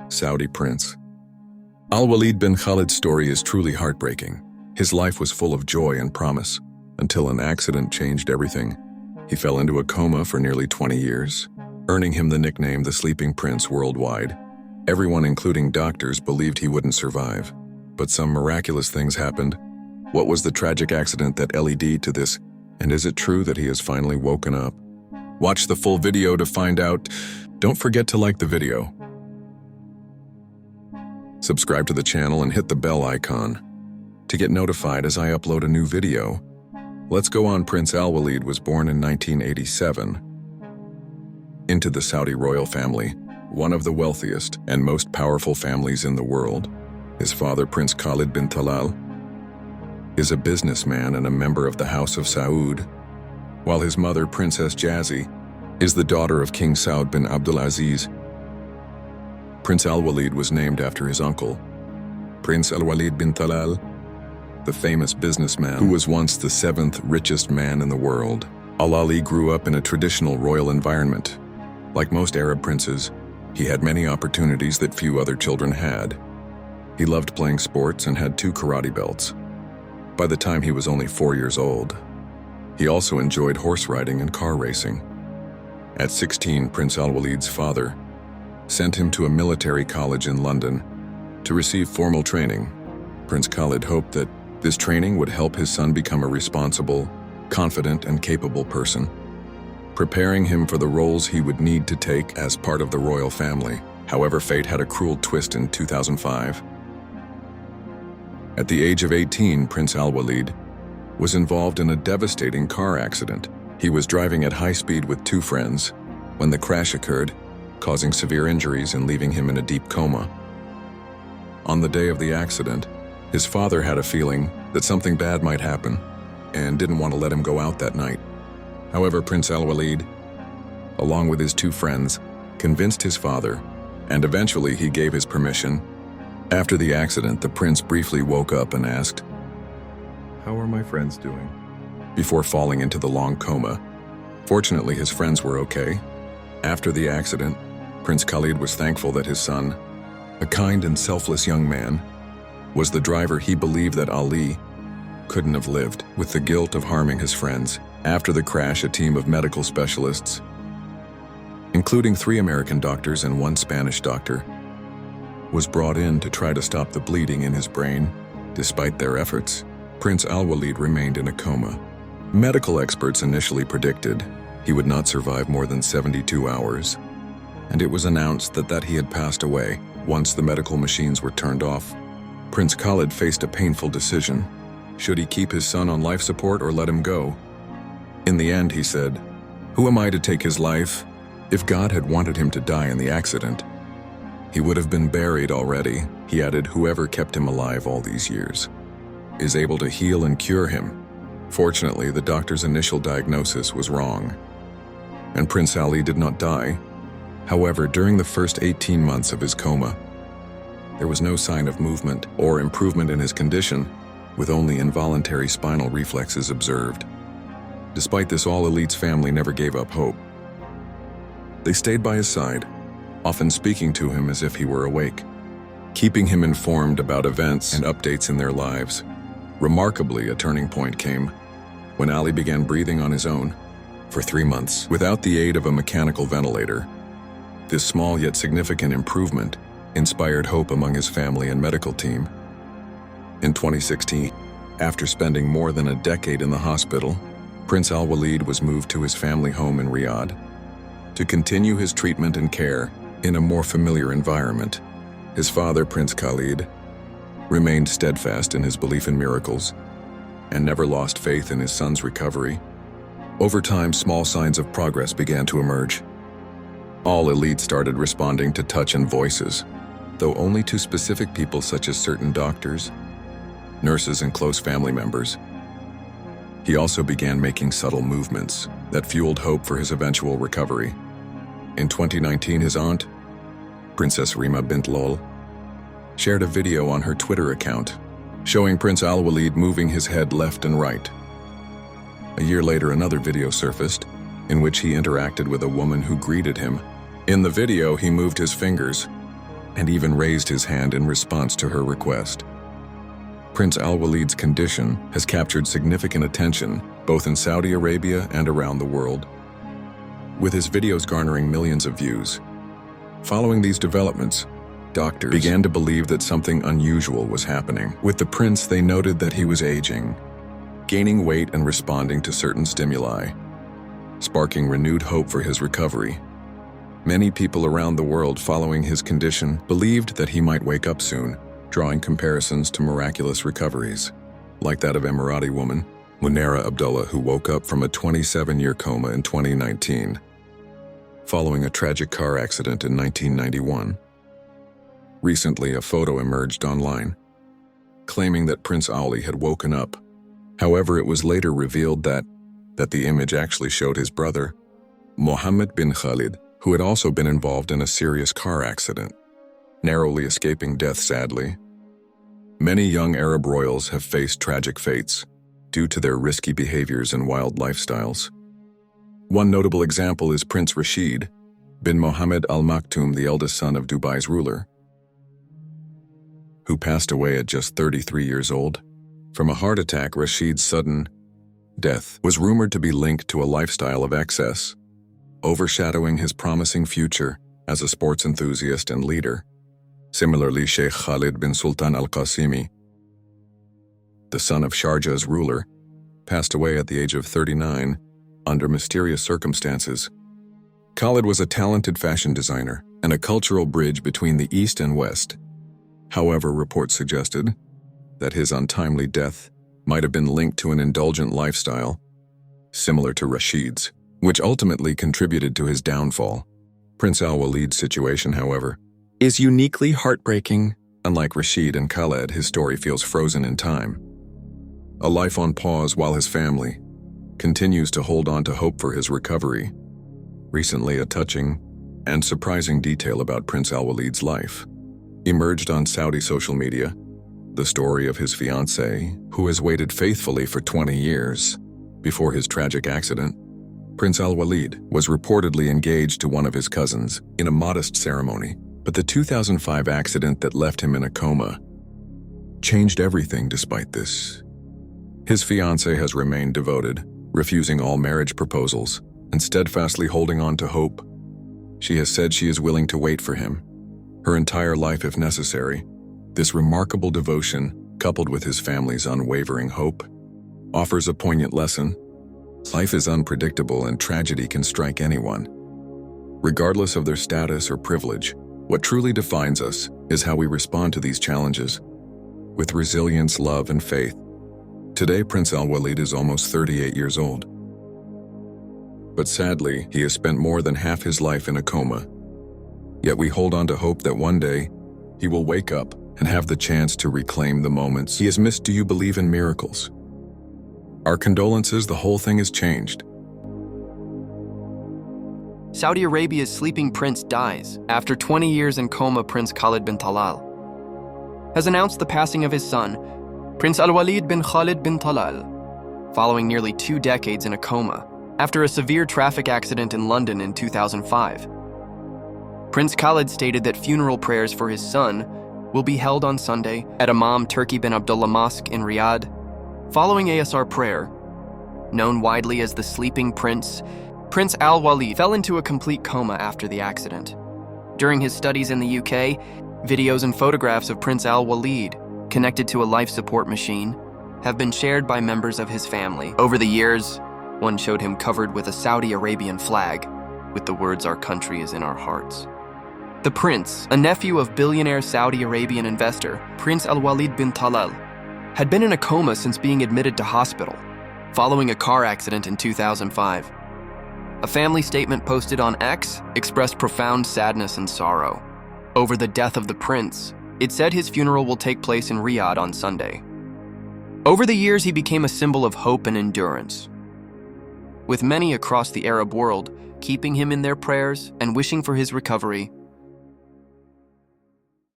Saudi prince. Al-Waleed bin Khalid's story is truly heartbreaking. His life was full of joy and promise, until an accident changed everything. He fell into a coma for nearly 20 years, earning him the nickname the Sleeping Prince worldwide. Everyone, including doctors, believed he wouldn't survive. But some miraculous things happened. What was the tragic accident that led to this? And is it true that he has finally woken up? Watch the full video to find out. Don't forget to like the video. Subscribe to the channel and hit the bell icon to get notified as I upload a new video. Let's go on. Prince Al-Waleed was born in 1987 into the Saudi royal family, one of the wealthiest and most powerful families in the world. His father, Prince Khalid bin Talal, is a businessman and a member of the House of Saud, while his mother, Princess Jazzy, is the daughter of King Saud bin Abdulaziz. Prince Al-Waleed was named after his uncle, Prince Al-Waleed bin Talal, the famous businessman who was once the 7th richest man in the world. Al-Ali grew up in a traditional royal environment. Like most Arab princes, he had many opportunities that few other children had. He loved playing sports and had 2 karate belts by the time he was only 4 years old. He also enjoyed horse riding and car racing. At 16, Prince Al-Waleed's father sent him to a military college in London to receive formal training. Prince Khalid hoped that this training would help his son become a responsible, confident, and capable person, preparing him for the roles he would need to take as part of the royal family. However, fate had a cruel twist in 2005. At the age of 18, Prince Al-Waleed was involved in a devastating car accident. He was driving at high speed with 2 friends when the crash occurred, causing severe injuries and leaving him in a deep coma. On the day of the accident, his father had a feeling that something bad might happen and didn't want to let him go out that night. However, Prince Al-Waleed, along with his 2 friends, convinced his father, and eventually he gave his permission. After the accident, the prince briefly woke up and asked, "How are my friends doing?" before falling into the long coma. Fortunately, his friends were okay. After the accident, Prince Khalid was thankful that his son, a kind and selfless young man, was the driver he believed that Ali couldn't have lived with the guilt of harming his friends. After the crash, a team of medical specialists, including 3 American doctors and 1 Spanish doctor, was brought in to try to stop the bleeding in his brain. Despite their efforts, Prince Al-Waleed remained in a coma. Medical experts initially predicted he would not survive more than 72 hours, and it was announced that he had passed away once the medical machines were turned off. Prince Khalid faced a painful decision. Should he keep his son on life support or let him go? In the end, he said, "Who am I to take his life? If God had wanted him to die in the accident, he would have been buried already." He added, "Whoever kept him alive all these years is able to heal and cure him." Fortunately, the doctor's initial diagnosis was wrong, and Prince Ali did not die. However, during the first 18 months of his coma, there was no sign of movement or improvement in his condition, with only involuntary spinal reflexes observed. Despite this, Al-Waleed's family never gave up hope. They stayed by his side, often speaking to him as if he were awake, keeping him informed about events and updates in their lives. Remarkably, a turning point came when Ali began breathing on his own for 3 months without the aid of a mechanical ventilator. This small yet significant improvement inspired hope among his family and medical team. In 2016, after spending more than a decade in the hospital, Prince Al-Waleed was moved to his family home in Riyadh to continue his treatment and care in a more familiar environment. His father, Prince Khalid, remained steadfast in his belief in miracles and never lost faith in his son's recovery. Over time, small signs of progress began to emerge. Al-Waleed started responding to touch and voices, though only to specific people such as certain doctors, nurses, and close family members. He also began making subtle movements that fueled hope for his eventual recovery. In 2019, his aunt, Princess Rima bint Lol, shared a video on her Twitter account showing Prince Al-Waleed moving his head left and right. A year later, another video surfaced in which he interacted with a woman who greeted him. In the video, he moved his fingers, and even raised his hand in response to her request. Prince Al-Waleed's condition has captured significant attention both in Saudi Arabia and around the world, with his videos garnering millions of views. Following these developments, doctors began to believe that something unusual was happening. With the prince, they noted that he was aging, gaining weight and responding to certain stimuli, sparking renewed hope for his recovery. Many people around the world following his condition believed that he might wake up soon, drawing comparisons to miraculous recoveries, like that of Emirati woman Munera Abdullah, who woke up from a 27-year coma in 2019, following a tragic car accident in 1991. Recently, a photo emerged online, claiming that Prince Ali had woken up. However, it was later revealed that the image actually showed his brother, Mohammed bin Khalid, who had also been involved in a serious car accident, narrowly escaping death sadly. Many young Arab royals have faced tragic fates due to their risky behaviors and wild lifestyles. One notable example is Prince Rashid bin Mohammed Al Maktoum, the eldest son of Dubai's ruler, who passed away at just 33 years old. From a heart attack, Rashid's sudden death was rumored to be linked to a lifestyle of excess, overshadowing his promising future as a sports enthusiast and leader. Similarly, Sheikh Khalid bin Sultan Al Qasimi, the son of Sharjah's ruler, passed away at the age of 39 under mysterious circumstances. Khalid was a talented fashion designer and a cultural bridge between the East and West. However, reports suggested that his untimely death might have been linked to an indulgent lifestyle, similar to Rashid's, which ultimately contributed to his downfall. Prince Al-Waleed's situation, however, is uniquely heartbreaking. Unlike Rashid and Khaled, his story feels frozen in time, a life on pause while his family continues to hold on to hope for his recovery. Recently, a touching and surprising detail about Prince Al-Waleed's life emerged on Saudi social media: the story of his fiancée, who has waited faithfully for 20 years. Before his tragic accident, Prince Al-Waleed was reportedly engaged to one of his cousins in a modest ceremony, but the 2005 accident that left him in a coma changed everything. Despite this, his fiancée has remained devoted, refusing all marriage proposals and steadfastly holding on to hope. She has said she is willing to wait for him her entire life if necessary. This remarkable devotion, coupled with his family's unwavering hope, offers a poignant lesson. Life is unpredictable and tragedy can strike anyone. Regardless of their status or privilege, what truly defines us is how we respond to these challenges, with resilience, love, and faith. Today, Prince Al-Waleed is almost 38 years old. But sadly, he has spent more than half his life in a coma. Yet we hold on to hope that one day, he will wake up and have the chance to reclaim the moments he has missed. Do you believe in miracles? Our condolences, the whole thing has changed. Saudi Arabia's sleeping prince dies. After 20 years in coma, Prince Khalid bin Talal has announced the passing of his son, Prince Al-Waleed bin Khalid bin Talal, following nearly 2 decades in a coma after a severe traffic accident in London in 2005. Prince Khalid stated that funeral prayers for his son will be held on Sunday at Imam Turki bin Abdullah Mosque in Riyadh. Following ASR prayer, known widely as the Sleeping Prince, Prince Al-Waleed fell into a complete coma after the accident. During his studies in the UK, videos and photographs of Prince Al-Waleed connected to a life support machine have been shared by members of his family. Over the years, one showed him covered with a Saudi Arabian flag with the words, "Our country is in our hearts." The prince, a nephew of billionaire Saudi Arabian investor Prince Al-Waleed bin Talal, had been in a coma since being admitted to hospital following a car accident in 2005. A family statement posted on X expressed profound sadness and sorrow over the death of the prince. It said his funeral will take place in Riyadh on Sunday. Over the years, he became a symbol of hope and endurance, with many across the Arab world keeping him in their prayers and wishing for his recovery.